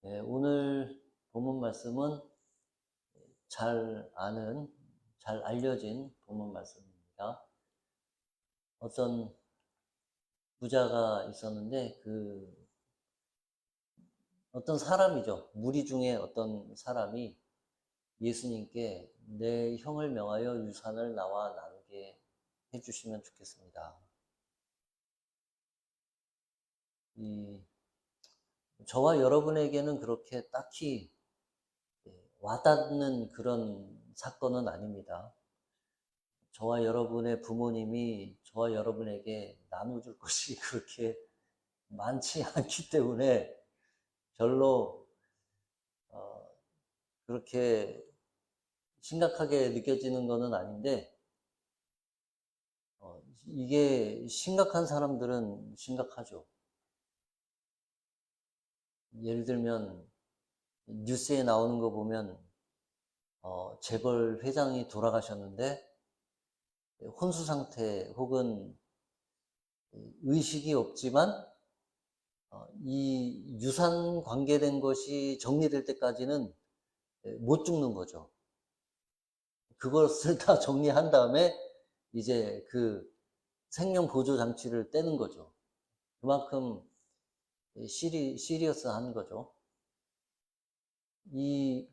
오늘 본문 말씀은 잘 아는, 잘 알려진 본문 말씀입니다. 어떤 부자가 있었는데 어떤 사람이죠. 무리 중에 어떤 사람이 예수님께 내 형을 명하여 유산을 나와 나누게 해주시면 좋겠습니다. 저와 여러분에게는 그렇게 딱히 와닿는 그런 사건은 아닙니다. 저와 여러분의 부모님이 저와 여러분에게 나눠줄 것이 그렇게 많지 않기 때문에 별로 그렇게 심각하게 느껴지는 것은 아닌데, 이게 심각한 사람들은 심각하죠. 예를 들면 뉴스에 나오는 거 보면 재벌 회장이 돌아가셨는데 혼수 상태 혹은 의식이 없지만 이 유산 관계된 것이 정리될 때까지는 못 죽는 거죠. 그것을 다 정리한 다음에 이제 그 생명 보조 장치를 떼는 거죠. 그만큼 시리어스한 거죠.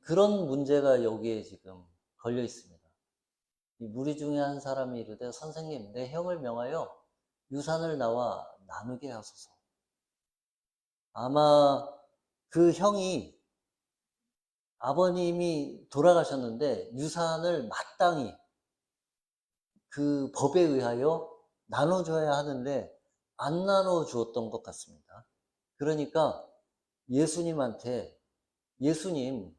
그런 문제가 여기에 지금 걸려 있습니다. 이 무리 중에 한 사람이 이르되 선생님, 내 형을 명하여 유산을 나와 나누게 하소서. 아마 그 형이 아버님이 돌아가셨는데 유산을 마땅히 그 법에 의하여 나눠줘야 하는데 안 나눠주었던 것 같습니다. 그러니까 예수님한테 예수님,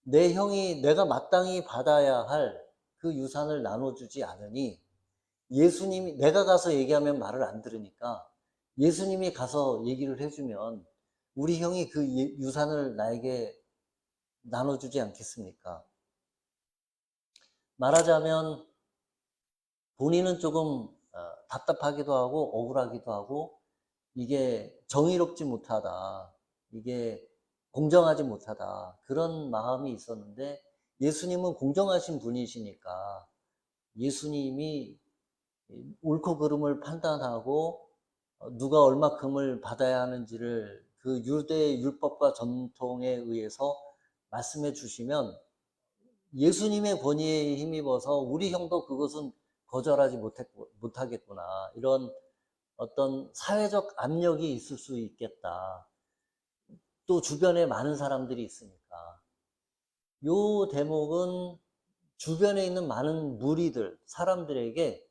내 형이 내가 마땅히 받아야 할 그 유산을 나눠주지 않으니 예수님이 내가 가서 얘기하면 말을 안 들으니까 예수님이 가서 얘기를 해주면 우리 형이 그 유산을 나에게 나눠주지 않겠습니까? 말하자면 본인은 조금 답답하기도 하고 억울하기도 하고 이게 정의롭지 못하다, 이게 공정하지 못하다, 그런 마음이 있었는데 예수님은 공정하신 분이시니까 예수님이 옳고 그름을 판단하고 누가 얼마큼을 받아야 하는지를 그 유대 율법과 전통에 의해서 말씀해 주시면 예수님의 권위에 힘입어서 우리 형도 그것은 거절하지 못하겠구나, 이런 어떤 사회적 압력이 있을 수 있겠다. 또 주변에 많은 사람들이 있으니까. 요 대목은 주변에 있는 많은 무리들, 사람들에게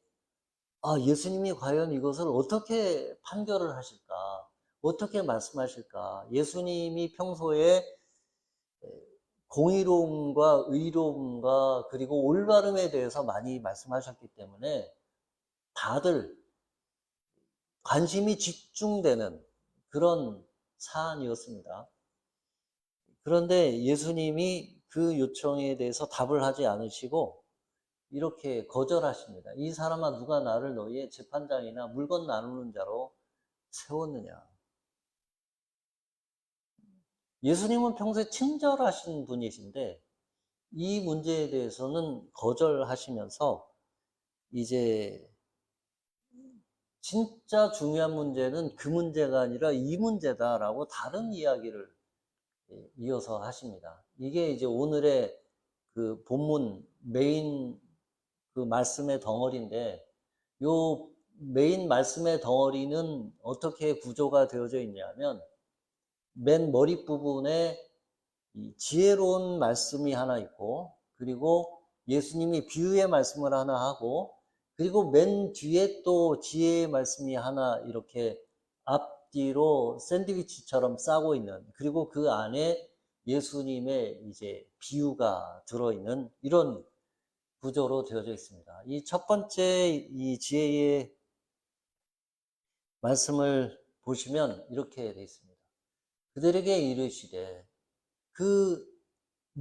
예수님이 과연 이것을 어떻게 판결을 하실까? 어떻게 말씀하실까? 예수님이 평소에 공의로움과 의로움과 그리고 올바름에 대해서 많이 말씀하셨기 때문에 다들 관심이 집중되는 그런 사안이었습니다. 그런데 예수님이 그 요청에 대해서 답을 하지 않으시고 이렇게 거절하십니다. 이 사람아, 누가 나를 너희의 재판장이나 물건 나누는 자로 세웠느냐. 예수님은 평소에 친절하신 분이신데 이 문제에 대해서는 거절하시면서 이제 진짜 중요한 문제는 그 문제가 아니라 이 문제다라고 다른 이야기를 이어서 하십니다. 이게 이제 오늘의 그 본문 메인 그 말씀의 덩어리인데, 요 메인 말씀의 덩어리는 어떻게 구조가 되어져 있냐면 맨 머리 부분에 지혜로운 말씀이 하나 있고, 그리고 예수님이 비유의 말씀을 하나 하고, 그리고 맨 뒤에 또 지혜의 말씀이 하나 이렇게 앞뒤로 샌드위치처럼 싸고 있는, 그리고 그 안에 예수님의 이제 비유가 들어있는 이런 구조로 되어져 있습니다. 이 첫 번째 이 지혜의 말씀을 보시면 이렇게 되어 있습니다. 그들에게 이르시되, 그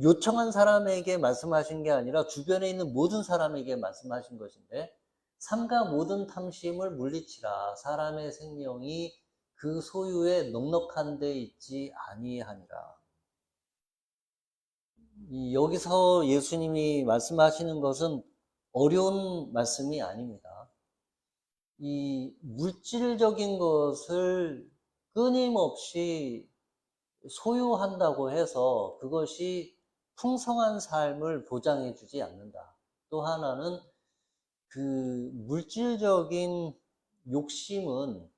요청한 사람에게 말씀하신 게 아니라 주변에 있는 모든 사람에게 말씀하신 것인데, 삼가 모든 탐심을 물리치라. 사람의 생명이 그 소유에 넉넉한 데 있지 아니하니라. 여기서 예수님이 말씀하시는 것은 어려운 말씀이 아닙니다. 이 물질적인 것을 끊임없이 소유한다고 해서 그것이 풍성한 삶을 보장해 주지 않는다. 또 하나는 그 물질적인 욕심은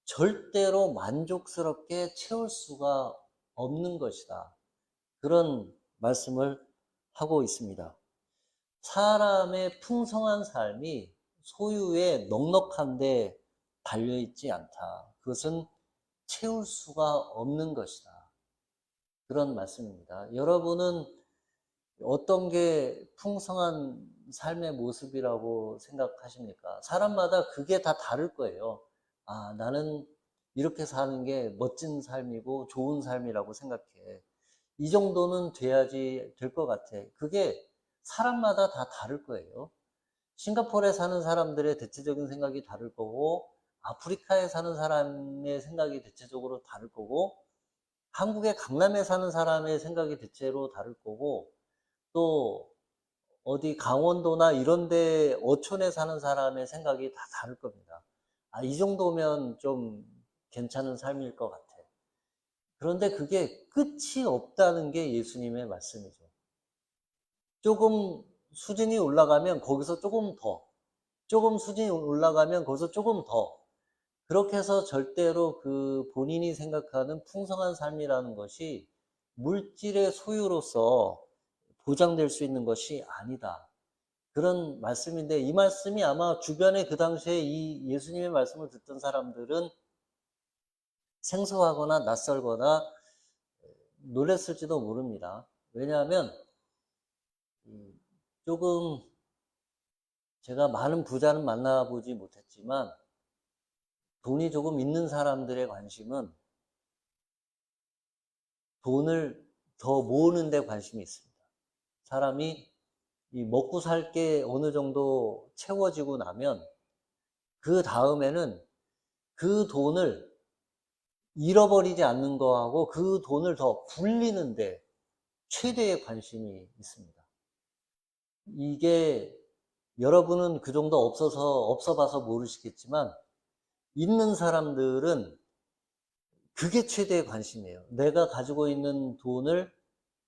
절대로 만족스럽게 채울 수가 없는 것이다. 그런 말씀을 하고 있습니다. 사람의 풍성한 삶이 소유에 넉넉한데 달려있지 않다. 그것은 채울 수가 없는 것이다. 그런 말씀입니다. 여러분은 어떤 게 풍성한 삶의 모습이라고 생각하십니까? 사람마다 그게 다 다를 거예요. 아, 나는 이렇게 사는 게 멋진 삶이고 좋은 삶이라고 생각해. 이 정도는 돼야지 될 것 같아. 그게 사람마다 다 다를 거예요. 싱가포르에 사는 사람들의 대체적인 생각이 다를 거고, 아프리카에 사는 사람의 생각이 대체적으로 다를 거고, 한국의 강남에 사는 사람의 생각이 대체로 다를 거고, 또 어디 강원도나 이런 데 어촌에 사는 사람의 생각이 다 다를 겁니다. 아, 이 정도면 좀 괜찮은 삶일 것 같아. 그런데 그게 끝이 없다는 게 예수님의 말씀이죠. 조금 수준이 올라가면 거기서 조금 더, 조금 수준이 올라가면 거기서 조금 더, 그렇게 해서 절대로 그 본인이 생각하는 풍성한 삶이라는 것이 물질의 소유로서 보장될 수 있는 것이 아니다. 그런 말씀인데, 이 말씀이 아마 주변에 그 당시에 이 예수님의 말씀을 듣던 사람들은 생소하거나 낯설거나 놀랬을지도 모릅니다. 왜냐하면 조금 제가 많은 부자는 만나보지 못했지만 돈이 조금 있는 사람들의 관심은 돈을 더 모으는 데 관심이 있습니다. 사람이 이 먹고 살 게 어느 정도 채워지고 나면 그 다음에는 그 돈을 잃어버리지 않는 거하고 그 돈을 더 굴리는데 최대의 관심이 있습니다. 이게 여러분은 그 정도 없어봐서 모르시겠지만 있는 사람들은 그게 최대의 관심이에요. 내가 가지고 있는 돈을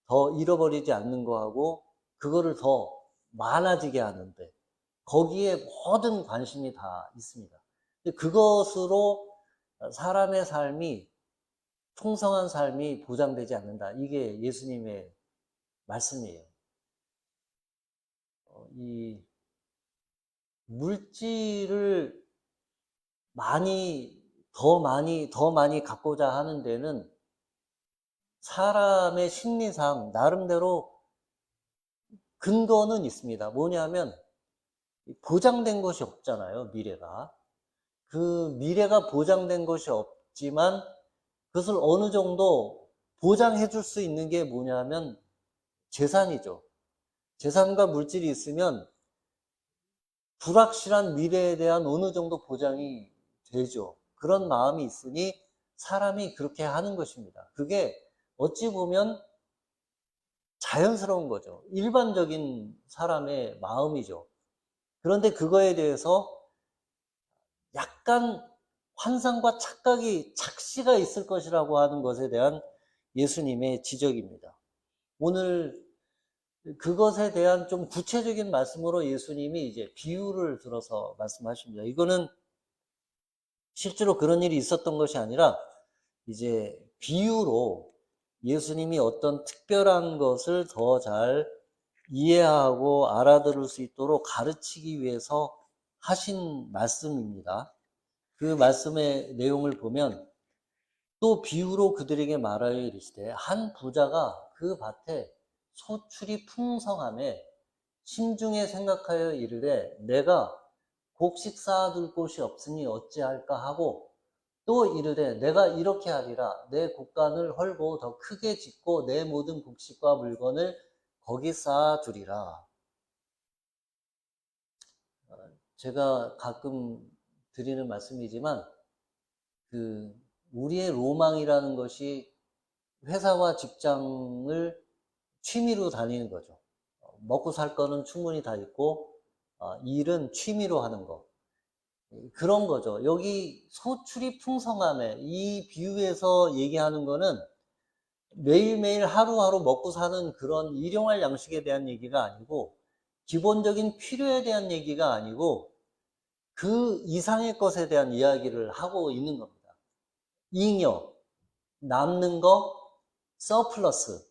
더 잃어버리지 않는 거하고 그거를 더 많아지게 하는데 거기에 모든 관심이 다 있습니다. 그것으로 사람의 삶이 풍성한 삶이 보장되지 않는다. 이게 예수님의 말씀이에요. 이 물질을 더 많이 갖고자 하는 데는 사람의 심리상 나름대로 근거는 있습니다. 뭐냐면 보장된 것이 없잖아요, 미래가. 그 미래가 보장된 것이 없지만 그것을 어느 정도 보장해 줄 수 있는 게 뭐냐면 재산이죠. 재산과 물질이 있으면 불확실한 미래에 대한 어느 정도 보장이 되죠. 그런 마음이 있으니 사람이 그렇게 하는 것입니다. 그게 어찌 보면 자연스러운 거죠. 일반적인 사람의 마음이죠. 그런데 그거에 대해서 약간 환상과 착시가 있을 것이라고 하는 것에 대한 예수님의 지적입니다. 오늘 그것에 대한 좀 구체적인 말씀으로 예수님이 이제 비유를 들어서 말씀하십니다. 이거는 실제로 그런 일이 있었던 것이 아니라 이제 비유로 예수님이 어떤 특별한 것을 더 잘 이해하고 알아들을 수 있도록 가르치기 위해서 하신 말씀입니다. 그 말씀의 내용을 보면 또 비유로 그들에게 말하여 이르시되 한 부자가 그 밭에 소출이 풍성함에 심중에 생각하여 이르되 내가 곡식 쌓아둘 곳이 없으니 어찌할까 하고 또 이르되 내가 이렇게 하리라 내 곡간을 헐고 더 크게 짓고 내 모든 곡식과 물건을 거기 쌓아두리라. 제가 가끔 드리는 말씀이지만 우리의 로망이라는 것이 회사와 직장을 취미로 다니는 거죠. 먹고 살 거는 충분히 다 있고 일은 취미로 하는 거. 그런 거죠. 여기 소출이 풍성함에 이 비유에서 얘기하는 거는 매일매일 하루하루 먹고 사는 그런 일용할 양식에 대한 얘기가 아니고 기본적인 필요에 대한 얘기가 아니고 그 이상의 것에 대한 이야기를 하고 있는 겁니다. 잉여, 남는 거, 서플러스,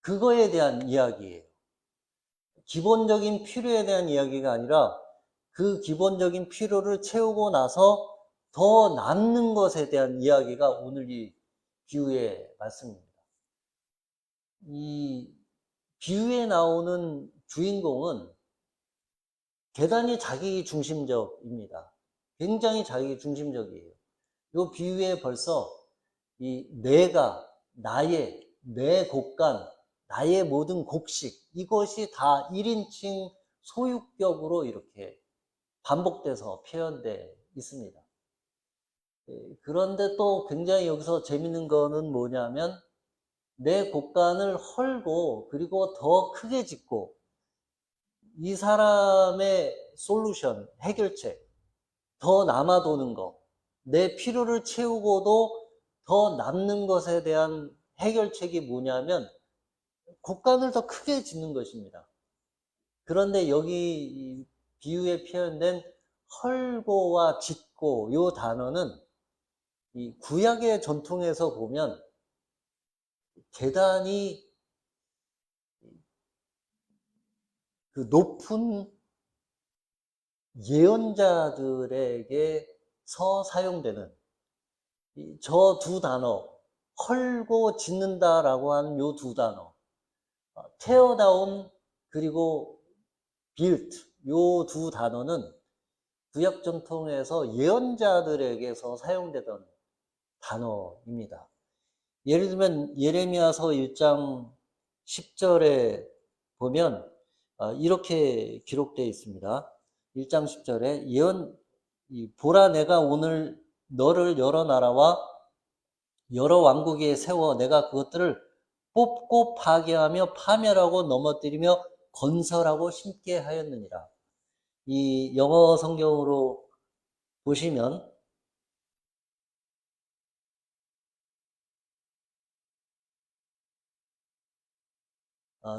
그거에 대한 이야기예요. 기본적인 필요에 대한 이야기가 아니라 그 기본적인 필요를 채우고 나서 더 남는 것에 대한 이야기가 오늘 이 비유의 말씀입니다. 이 비유에 나오는 주인공은 대단히 자기 중심적입니다. 굉장히 자기 중심적이에요. 이 비유에 벌써 이 내가, 나의, 내 곳간, 나의 모든 곡식, 이것이 다 1인칭 소유격으로 이렇게 반복돼서 표현되어 있습니다. 그런데 또 굉장히 여기서 재밌는 거는 뭐냐면 내 곳간을 헐고 그리고 더 크게 짓고 이 사람의 솔루션, 해결책, 더 남아도는 거, 내 필요를 채우고도 더 남는 것에 대한 해결책이 뭐냐면 곳간을 더 크게 짓는 것입니다. 그런데 여기 비유에 표현된 헐고와 짓고 이 단어는 이 구약의 전통에서 보면 대단히 그 높은 예언자들에게서 사용되는 저 두 단어, 헐고 짓는다라고 하는 요 두 단어, tear down 그리고 build 요 두 단어는 구약 전통에서 예언자들에게서 사용되던 단어입니다. 예를 들면 예레미야서 1장 10절에 보면 이렇게 기록되어 있습니다. 1장 10절에 보라 내가 오늘 너를 여러 나라와 여러 왕국에 세워 내가 그것들을 뽑고 파괴하며 파멸하고 넘어뜨리며 건설하고 심게 하였느니라. 이 영어 성경으로 보시면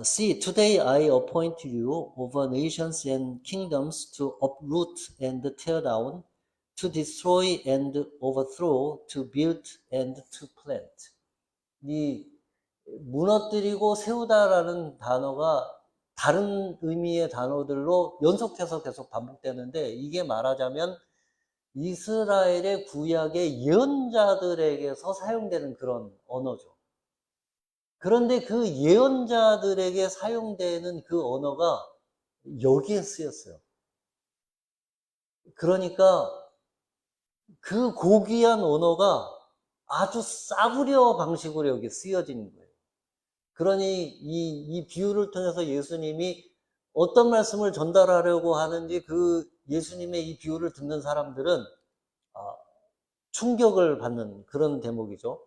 See, today I appoint you over nations and kingdoms to uproot and tear down, to destroy and overthrow, to build and to plant. 이 무너뜨리고 세우다라는 단어가 다른 의미의 단어들로 연속해서 계속 반복되는데 이게 말하자면 이스라엘의 구약의 예언자들에게서 사용되는 그런 언어죠. 그런데 그 예언자들에게 사용되는 그 언어가 여기에 쓰였어요. 그러니까 그 고귀한 언어가 아주 싸구려 방식으로 여기 쓰여진 거예요. 그러니 이 비유를 통해서 예수님이 어떤 말씀을 전달하려고 하는지 그 예수님의 이 비유를 듣는 사람들은 충격을 받는 그런 대목이죠.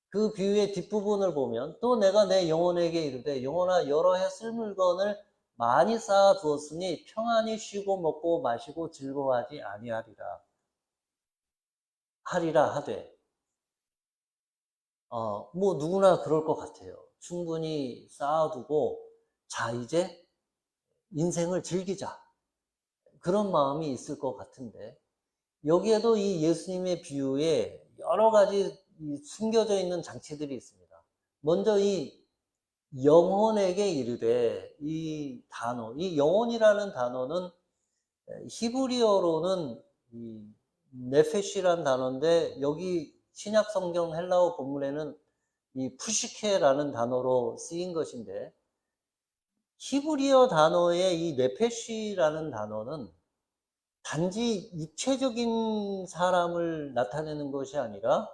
그 비유의 뒷부분을 보면 또 내가 내 영혼에게 이르되 영혼아 여러 해 쓸 물건을 많이 쌓아 두었으니 평안히 쉬고 먹고 마시고 즐거워하지 아니하리라 하되 뭐 누구나 그럴 것 같아요. 충분히 쌓아두고 자 이제 인생을 즐기자 그런 마음이 있을 것 같은데 여기에도 이 예수님의 비유에 여러 가지 숨겨져 있는 장치들이 있습니다. 먼저 이 영혼에게 이르되 이 단어, 이 영혼이라는 단어는 히브리어로는 이 네페시라는 단어인데 여기 신약 성경 헬라어 본문에는 이 푸시케라는 단어로 쓰인 것인데 히브리어 단어의 이 네페시라는 단어는 단지 육체적인 사람을 나타내는 것이 아니라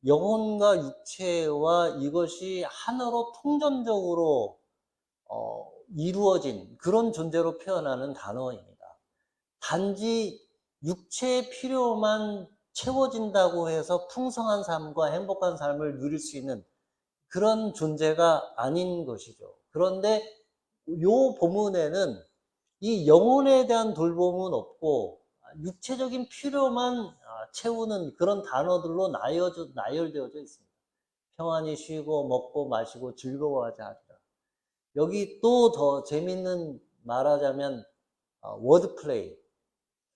영혼과 육체와 이것이 하나로 통전적으로 이루어진 그런 존재로 표현하는 단어입니다. 단지 육체의 필요만 채워진다고 해서 풍성한 삶과 행복한 삶을 누릴 수 있는 그런 존재가 아닌 것이죠. 그런데 요 본문에는 이 영혼에 대한 돌봄은 없고 육체적인 필요만 채우는 그런 단어들로 나열되어져 있습니다. 평안히 쉬고 먹고 마시고 즐거워하자 하리라. 여기 또 더 재밌는 말하자면 워드 플레이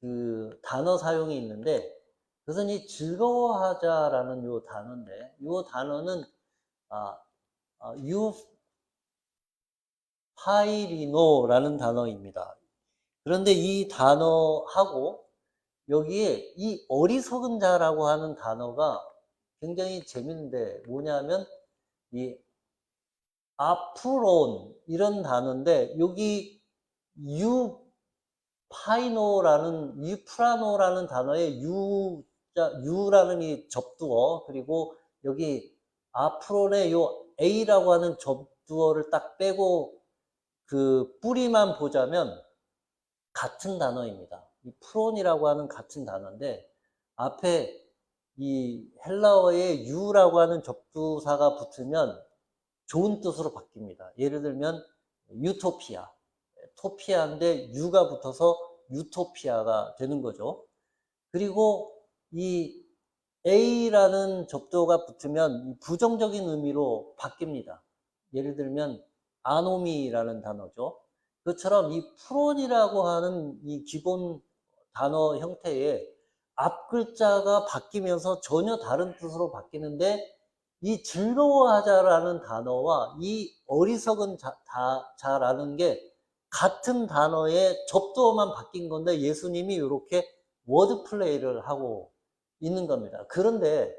그 단어 사용이 있는데 그것은 이 즐거워하자라는 요 단어인데 요 단어는 유파이리노라는 단어입니다. 그런데 이 단어하고 여기에 이 어리석은 자라고 하는 단어가 굉장히 재밌는데 뭐냐면 이 아프론 이런 단어인데 여기 유프라노라는 단어에 유라는 이 접두어 그리고 여기 아프론의 요 A라고 하는 접두어를 딱 빼고 그 뿌리만 보자면 같은 단어입니다. 이 프론이라고 하는 같은 단어인데 앞에 이 헬라어의 유라고 하는 접두사가 붙으면 좋은 뜻으로 바뀝니다. 예를 들면 유토피아, 토피아인데 유가 붙어서 유토피아가 되는 거죠. 그리고 이 A라는 접두어가 붙으면 부정적인 의미로 바뀝니다. 예를 들면 아노미라는 단어죠. 그처럼 이 프론이라고 하는 이 기본 단어 형태의 앞 글자가 바뀌면서 전혀 다른 뜻으로 바뀌는데 이 즐거워하자라는 단어와 이 어리석은 자라는 게 같은 단어의 접두어만 바뀐 건데 예수님이 이렇게 워드 플레이를 하고 있는 겁니다. 그런데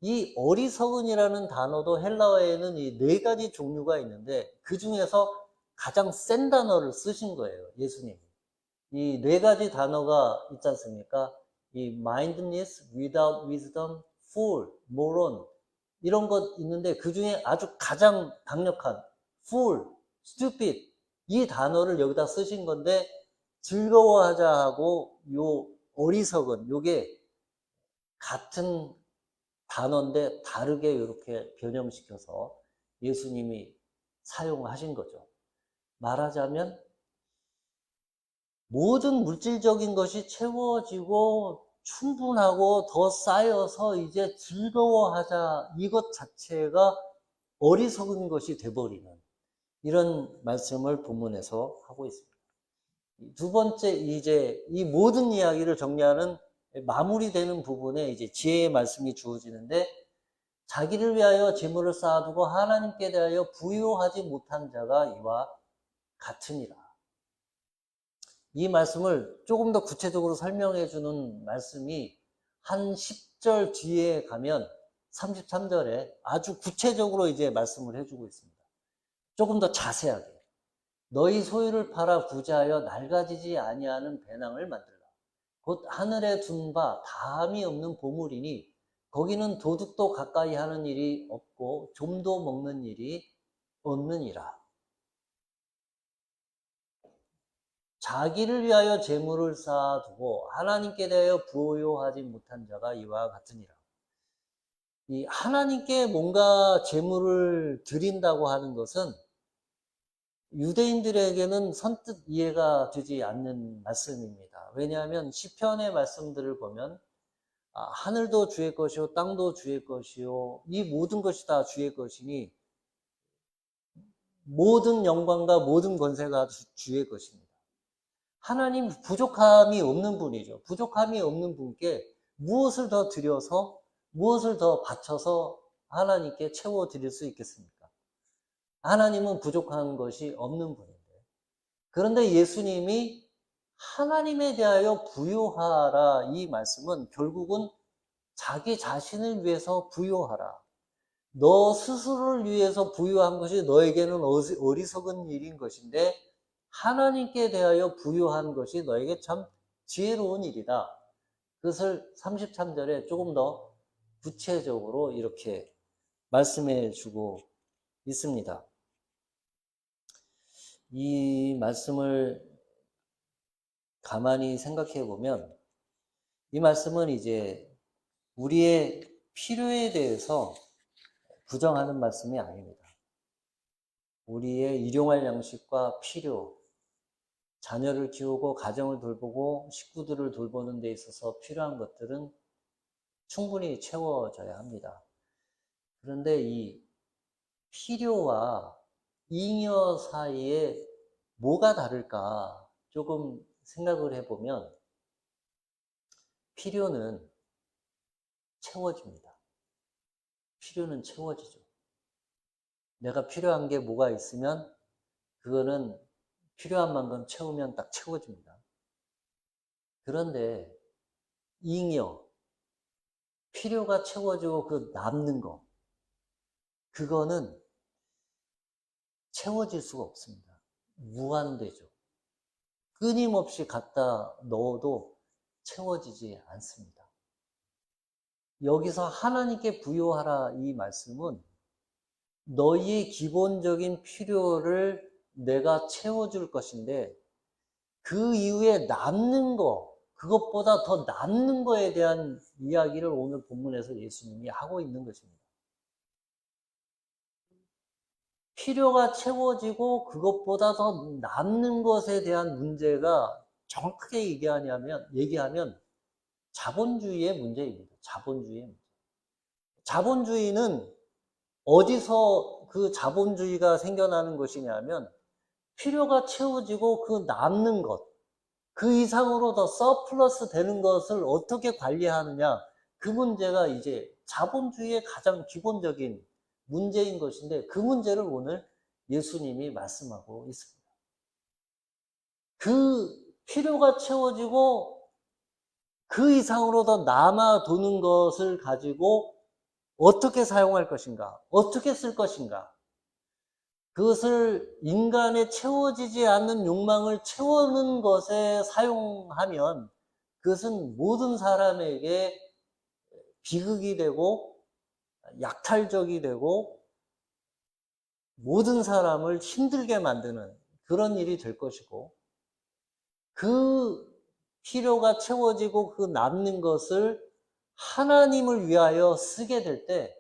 이 어리석은이라는 단어도 헬라어에는 이 네 가지 종류가 있는데 그 중에서 가장 센 단어를 쓰신 거예요, 예수님이. 이 네 가지 단어가 있지 않습니까? 이 mindless, without wisdom, fool, moron 이런 것 있는데 그 중에 아주 가장 강력한 fool, stupid 이 단어를 여기다 쓰신 건데 즐거워하자 하고 요 어리석은 요게 같은 단어인데 다르게 이렇게 변형시켜서 예수님이 사용하신 거죠. 말하자면 모든 물질적인 것이 채워지고 충분하고 더 쌓여서 이제 즐거워하자 이것 자체가 어리석은 것이 돼버리는 이런 말씀을 본문에서 하고 있습니다. 두 번째 이제 이 모든 이야기를 정리하는 마무리되는 부분에 이제 지혜의 말씀이 주어지는데 자기를 위하여 재물을 쌓아두고 하나님께 대하여 부유하지 못한 자가 이와 같으니라. 이 말씀을 조금 더 구체적으로 설명해 주는 말씀이 한 10절 뒤에 가면 33절에 아주 구체적으로 이제 말씀을 해주고 있습니다. 조금 더 자세하게. 너희 소유를 팔아 부자하여 낡아지지 아니하는 배낭을 만들라. 곧 하늘에 둔 바 다함이 없는 보물이니 거기는 도둑도 가까이 하는 일이 없고 좀도 먹는 일이 없느니라. 자기를 위하여 재물을 쌓아두고 하나님께 대하여 부요하지 못한 자가 이와 같으니라. 이 하나님께 뭔가 재물을 드린다고 하는 것은 유대인들에게는 선뜻 이해가 되지 않는 말씀입니다. 왜냐하면 시편의 말씀들을 보면 하늘도 주의 것이요 땅도 주의 것이요 이 모든 것이 다 주의 것이니 모든 영광과 모든 권세가 주의 것입니다. 하나님 부족함이 없는 분이죠. 부족함이 없는 분께 무엇을 더 드려서 무엇을 더 바쳐서 하나님께 채워드릴 수 있겠습니까? 하나님은 부족한 것이 없는 분인데 그런데 예수님이 하나님에 대하여 부요하라 이 말씀은 결국은 자기 자신을 위해서 부요하라. 너 스스로를 위해서 부요한 것이 너에게는 어리석은 일인 것인데 하나님께 대하여 부요한 것이 너에게 참 지혜로운 일이다. 그것을 33절에 조금 더 구체적으로 이렇게 말씀해 주고 있습니다. 이 말씀을 가만히 생각해 보면 이 말씀은 이제 우리의 필요에 대해서 부정하는 말씀이 아닙니다. 우리의 일용할 양식과 필요, 자녀를 키우고 가정을 돌보고 식구들을 돌보는 데 있어서 필요한 것들은 충분히 채워져야 합니다. 그런데 이 필요와 잉여 사이에 뭐가 다를까 조금 생각을 해보면 필요는 채워집니다. 필요는 채워지죠. 내가 필요한 게 뭐가 있으면 그거는 필요한 만큼 채우면 딱 채워집니다. 그런데 잉여, 필요가 채워지고 그 남는 거, 그거는 채워질 수가 없습니다. 무한대죠. 끊임없이 갖다 넣어도 채워지지 않습니다. 여기서 하나님께 부요하라 이 말씀은 너희의 기본적인 필요를 내가 채워줄 것인데 그 이후에 남는 거, 그것보다 더 남는 거에 대한 이야기를 오늘 본문에서 예수님이 하고 있는 것입니다. 필요가 채워지고 그것보다 더 남는 것에 대한 문제가 정확하게 얘기하면 자본주의의 문제입니다. 자본주의의 문제. 자본주의는 어디서 그 자본주의가 생겨나는 것이냐면 필요가 채워지고 그 남는 것, 그 이상으로 더 서플러스 되는 것을 어떻게 관리하느냐, 그 문제가 이제 자본주의의 가장 기본적인 문제인 것인데 그 문제를 오늘 예수님이 말씀하고 있습니다. 그 필요가 채워지고 그 이상으로 더 남아 도는 것을 가지고 어떻게 사용할 것인가, 어떻게 쓸 것인가, 그것을 인간의 채워지지 않는 욕망을 채우는 것에 사용하면 그것은 모든 사람에게 비극이 되고 약탈적이 되고 모든 사람을 힘들게 만드는 그런 일이 될 것이고 그 필요가 채워지고 그 남는 것을 하나님을 위하여 쓰게 될 때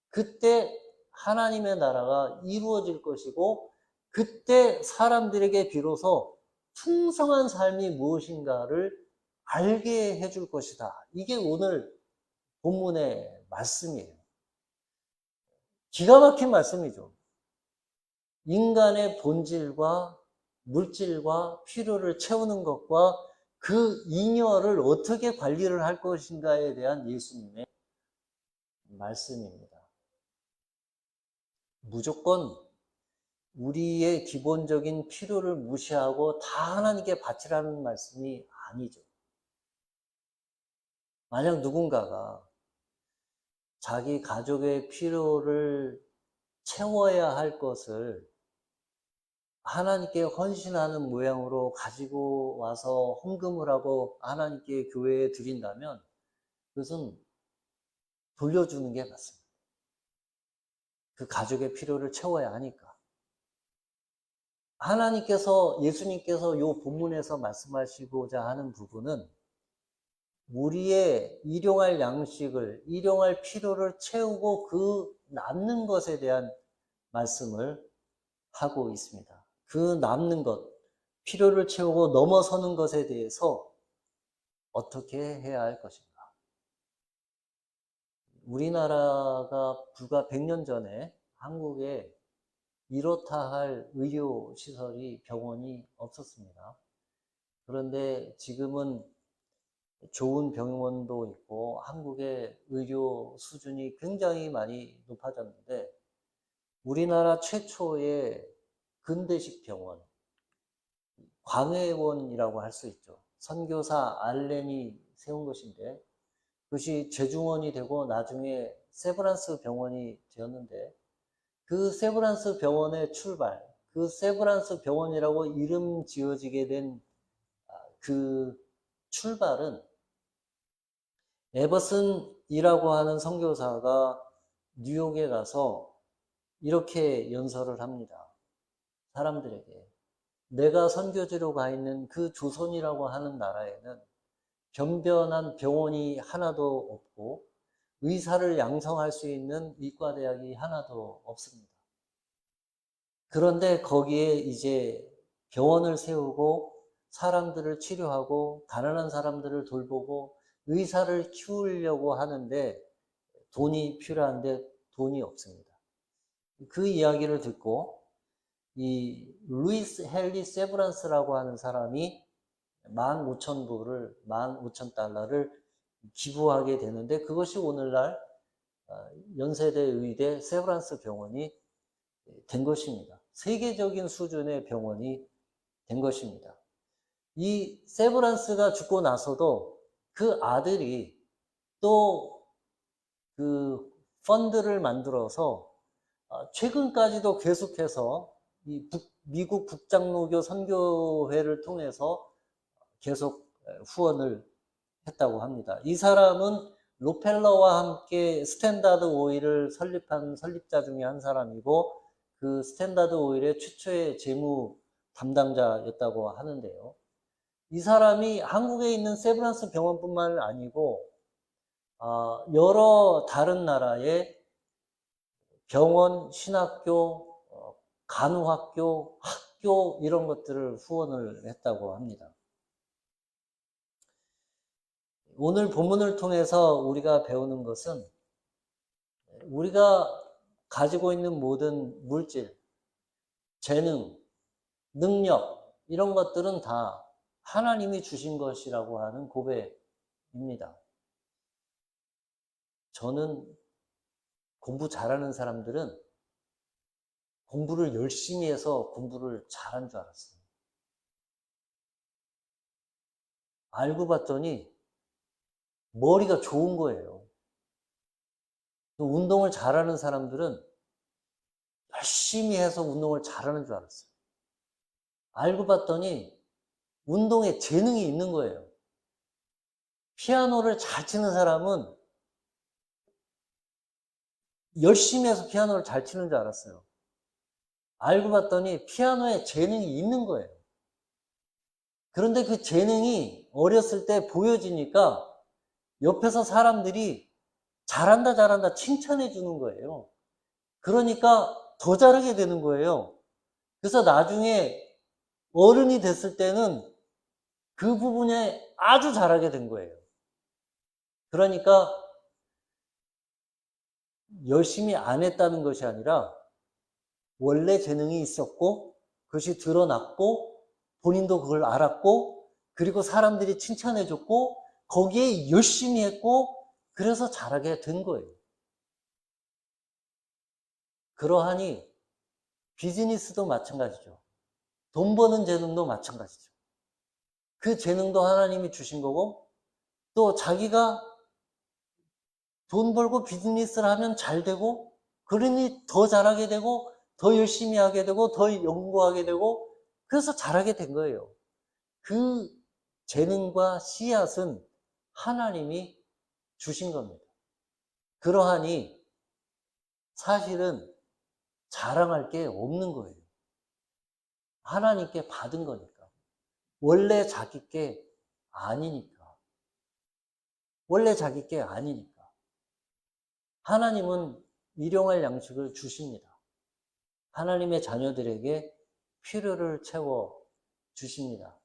그때 하나님의 나라가 이루어질 것이고 그때 사람들에게 비로소 풍성한 삶이 무엇인가를 알게 해줄 것이다. 이게 오늘 본문의 말씀이에요. 기가 막힌 말씀이죠. 인간의 본질과 물질과 필요를 채우는 것과 그 잉여를 어떻게 관리를 할 것인가에 대한 예수님의 말씀입니다. 무조건 우리의 기본적인 필요를 무시하고 다 하나님께 바치라는 말씀이 아니죠. 만약 누군가가 자기 가족의 필요를 채워야 할 것을 하나님께 헌신하는 모양으로 가지고 와서 헌금을 하고 하나님께 교회에 드린다면 그것은 돌려주는 게 맞습니다. 그 가족의 필요를 채워야 하니까. 하나님께서, 예수님께서 이 본문에서 말씀하시고자 하는 부분은 우리의 일용할 양식을, 일용할 필요를 채우고 그 남는 것에 대한 말씀을 하고 있습니다. 그 남는 것, 필요를 채우고 넘어서는 것에 대해서 어떻게 해야 할 것인가. 우리나라가 불과 100년 전에 한국에 이렇다 할 의료시설이, 병원이 없었습니다. 그런데 지금은 좋은 병원도 있고 한국의 의료 수준이 굉장히 많이 높아졌는데 우리나라 최초의 근대식 병원, 광해원이라고 할 수 있죠. 선교사 알렌이 세운 것인데 그것이 제중원이 되고 나중에 세브란스 병원이 되었는데 그 세브란스 병원의 출발, 그 세브란스 병원이라고 이름 지어지게 된 그 출발은 에버슨이라고 하는 선교사가 뉴욕에 가서 이렇게 연설을 합니다. 사람들에게. 내가 선교지로 가 있는 그 조선이라고 하는 나라에는 변변한 병원이 하나도 없고 의사를 양성할 수 있는 의과대학이 하나도 없습니다. 그런데 거기에 이제 병원을 세우고 사람들을 치료하고 가난한 사람들을 돌보고 의사를 키우려고 하는데 돈이 필요한데 돈이 없습니다. 그 이야기를 듣고 이 루이스 헨리 세브란스라고 하는 사람이 15,000달러를 기부하게 되는데 그것이 오늘날 연세대 의대 세브란스 병원이 된 것입니다. 세계적인 수준의 병원이 된 것입니다. 이 세브란스가 죽고 나서도 그 아들이 또 그 펀드를 만들어서 최근까지도 계속해서 이 미국 북장로교 선교회를 통해서 계속 후원을 했다고 합니다. 이 사람은 로펠러와 함께 스탠다드 오일을 설립한 설립자 중에 한 사람이고 그 스탠다드 오일의 최초의 재무 담당자였다고 하는데요. 이 사람이 한국에 있는 세브란스 병원뿐만 아니고 여러 다른 나라의 병원, 신학교, 간호학교, 학교 이런 것들을 후원을 했다고 합니다. 오늘 본문을 통해서 우리가 배우는 것은 우리가 가지고 있는 모든 물질, 재능, 능력 이런 것들은 다 하나님이 주신 것이라고 하는 고백입니다. 저는 공부 잘하는 사람들은 공부를 열심히 해서 공부를 잘한 줄 알았어요. 알고 봤더니 머리가 좋은 거예요. 운동을 잘하는 사람들은 열심히 해서 운동을 잘하는 줄 알았어요. 알고 봤더니 운동에 재능이 있는 거예요. 피아노를 잘 치는 사람은 열심히 해서 피아노를 잘 치는 줄 알았어요. 알고 봤더니 피아노에 재능이 있는 거예요. 그런데 그 재능이 어렸을 때 보여지니까 옆에서 사람들이 잘한다 잘한다 칭찬해 주는 거예요. 그러니까 더 잘하게 되는 거예요. 그래서 나중에 어른이 됐을 때는 그 부분에 아주 잘하게 된 거예요. 그러니까 열심히 안 했다는 것이 아니라 원래 재능이 있었고 그것이 드러났고 본인도 그걸 알았고 그리고 사람들이 칭찬해 줬고 거기에 열심히 했고 그래서 잘하게 된 거예요. 그러하니 비즈니스도 마찬가지죠. 돈 버는 재능도 마찬가지죠. 그 재능도 하나님이 주신 거고 또 자기가 돈 벌고 비즈니스를 하면 잘 되고 그러니 더 잘하게 되고 더 열심히 하게 되고 더 연구하게 되고 그래서 잘하게 된 거예요. 그 재능과 씨앗은 하나님이 주신 겁니다. 그러하니 사실은 자랑할 게 없는 거예요. 하나님께 받은 거니까. 원래 자기 게 아니니까. 원래 자기 게 아니니까. 하나님은 일용할 양식을 주십니다. 하나님의 자녀들에게 필요를 채워 주십니다.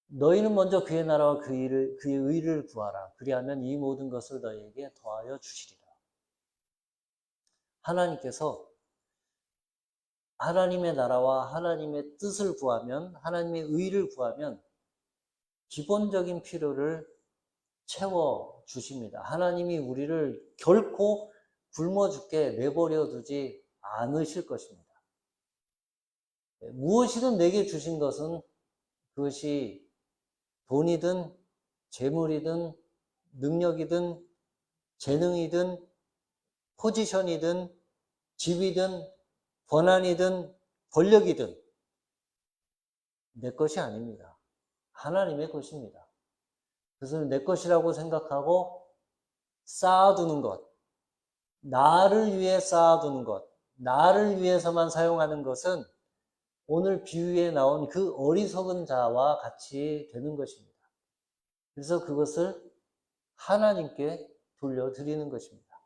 너희는 먼저 그의 나라와 그의 의를 구하라. 그리하면 이 모든 것을 너희에게 더하여 주시리라. 하나님께서 하나님의 나라와 하나님의 뜻을 구하면, 하나님의 의를 구하면 기본적인 필요를 채워 주십니다. 하나님이 우리를 결코 굶어 죽게 내버려 두지 않으실 것입니다. 무엇이든 내게 주신 것은 그것이 돈이든 재물이든 능력이든 재능이든 포지션이든 집이든 권한이든 권력이든 내 것이 아닙니다. 하나님의 것입니다. 그것을 내 것이라고 생각하고 쌓아두는 것, 나를 위해 쌓아두는 것, 나를 위해서만 사용하는 것은 오늘 비유에 나온 그 어리석은 자와 같이 되는 것입니다. 그래서 그것을 하나님께 돌려드리는 것입니다.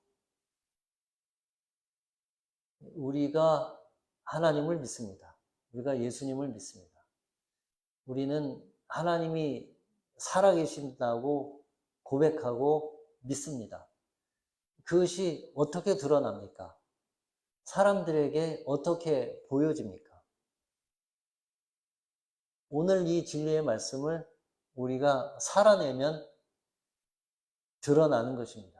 우리가 하나님을 믿습니다. 우리가 예수님을 믿습니다. 우리는 하나님이 살아계신다고 고백하고 믿습니다. 그것이 어떻게 드러납니까? 사람들에게 어떻게 보여집니까? 오늘 이 진리의 말씀을 우리가 살아내면 드러나는 것입니다.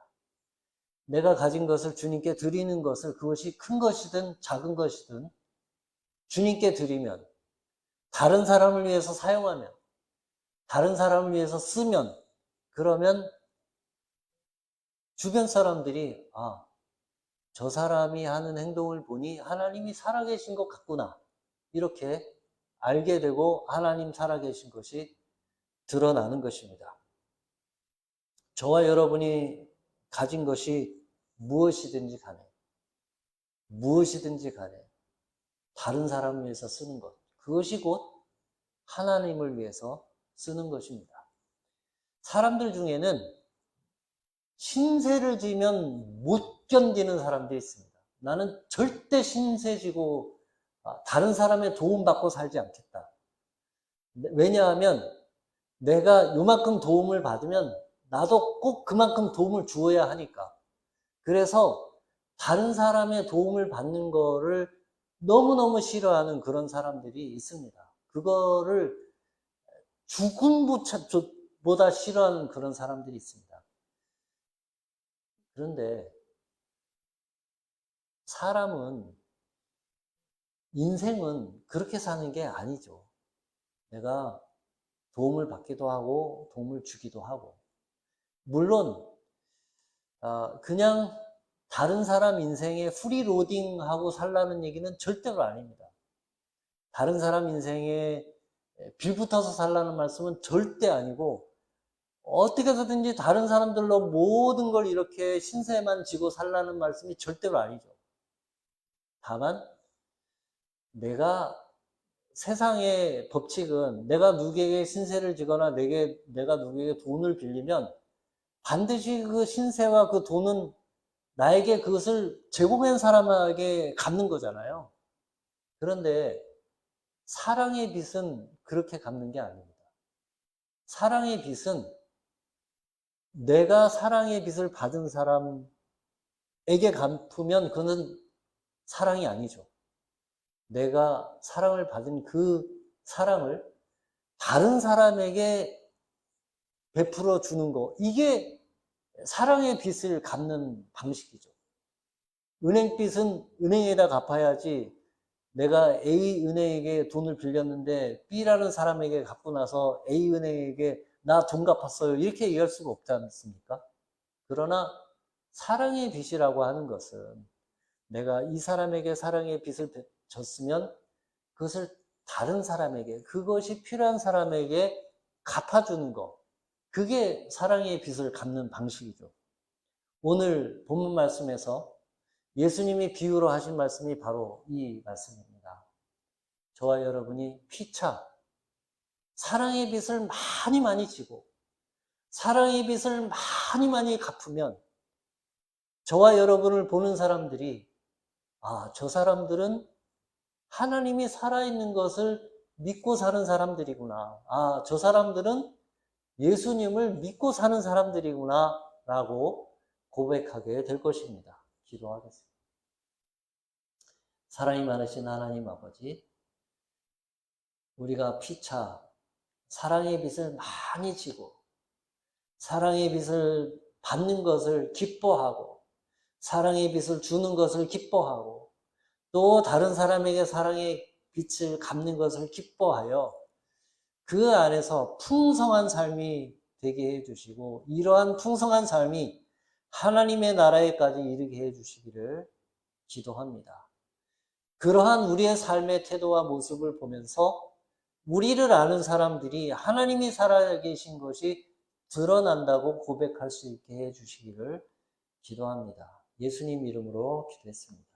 내가 가진 것을 주님께 드리는 것을, 그것이 큰 것이든 작은 것이든 주님께 드리면, 다른 사람을 위해서 사용하면, 다른 사람을 위해서 쓰면, 그러면 주변 사람들이 저 사람이 하는 행동을 보니 하나님이 살아계신 것 같구나, 이렇게 알게 되고 하나님 살아계신 것이 드러나는 것입니다. 저와 여러분이 가진 것이 무엇이든지 간에 다른 사람을 위해서 쓰는 것, 그것이 곧 하나님을 위해서 쓰는 것입니다. 사람들 중에는 신세를 지면 못 견디는 사람들이 있습니다. 나는 절대 신세 지고 다른 사람의 도움받고 살지 않겠다. 왜냐하면 내가 요만큼 도움을 받으면 나도 꼭 그만큼 도움을 주어야 하니까. 그래서 다른 사람의 도움을 받는 거를 너무너무 싫어하는 그런 사람들이 있습니다. 그거를 죽음보다 싫어하는 그런 사람들이 있습니다. 그런데 인생은 그렇게 사는 게 아니죠. 내가 도움을 받기도 하고 도움을 주기도 하고, 물론 그냥 다른 사람 인생에 프리로딩하고 살라는 얘기는 절대로 아닙니다. 다른 사람 인생에 빌붙어서 살라는 말씀은 절대 아니고, 어떻게 해서든지 다른 사람들로 모든 걸 이렇게 신세만 지고 살라는 말씀이 절대로 아니죠. 다만 세상의 법칙은 내가 누구에게 신세를 지거나 내가 누구에게 돈을 빌리면 반드시 그 신세와 그 돈은 나에게 그것을 제공한 사람에게 갚는 거잖아요. 그런데 사랑의 빚은 그렇게 갚는 게 아닙니다. 사랑의 빚은 내가 사랑의 빚을 받은 사람에게 갚으면 그는 사랑이 아니죠. 내가 사랑을 받은 그 사랑을 다른 사람에게 베풀어 주는 거, 이게 사랑의 빚을 갚는 방식이죠. 은행빚은 은행에다 갚아야지, 내가 A 은행에게 돈을 빌렸는데 B라는 사람에게 갚고 나서 A 은행에게 나 돈 갚았어요, 이렇게 얘기할 수가 없지 않습니까? 그러나 사랑의 빚이라고 하는 것은 내가 이 사람에게 사랑의 빚을 졌으면 그것을 다른 사람에게, 그것이 필요한 사람에게 갚아주는 것, 그게 사랑의 빚을 갚는 방식이죠. 오늘 본문 말씀에서 예수님이 비유로 하신 말씀이 바로 이 말씀입니다. 저와 여러분이 피차 사랑의 빚을 많이 지고 사랑의 빚을 많이 갚으면 저와 여러분을 보는 사람들이 저 사람들은 하나님이 살아있는 것을 믿고 사는 사람들이구나. 저 사람들은 예수님을 믿고 사는 사람들이구나 라고 고백하게 될 것입니다. 기도하겠습니다. 사랑이 많으신 하나님 아버지, 우리가 피차 사랑의 빚을 많이 지고 사랑의 빚을 받는 것을 기뻐하고 사랑의 빚을 주는 것을 기뻐하고 또 다른 사람에게 사랑의 빚을 갚는 것을 기뻐하여 그 안에서 풍성한 삶이 되게 해주시고 이러한 풍성한 삶이 하나님의 나라에까지 이르게 해주시기를 기도합니다. 그러한 우리의 삶의 태도와 모습을 보면서 우리를 아는 사람들이 하나님이 살아계신 것이 드러난다고 고백할 수 있게 해주시기를 기도합니다. 예수님 이름으로 기도했습니다.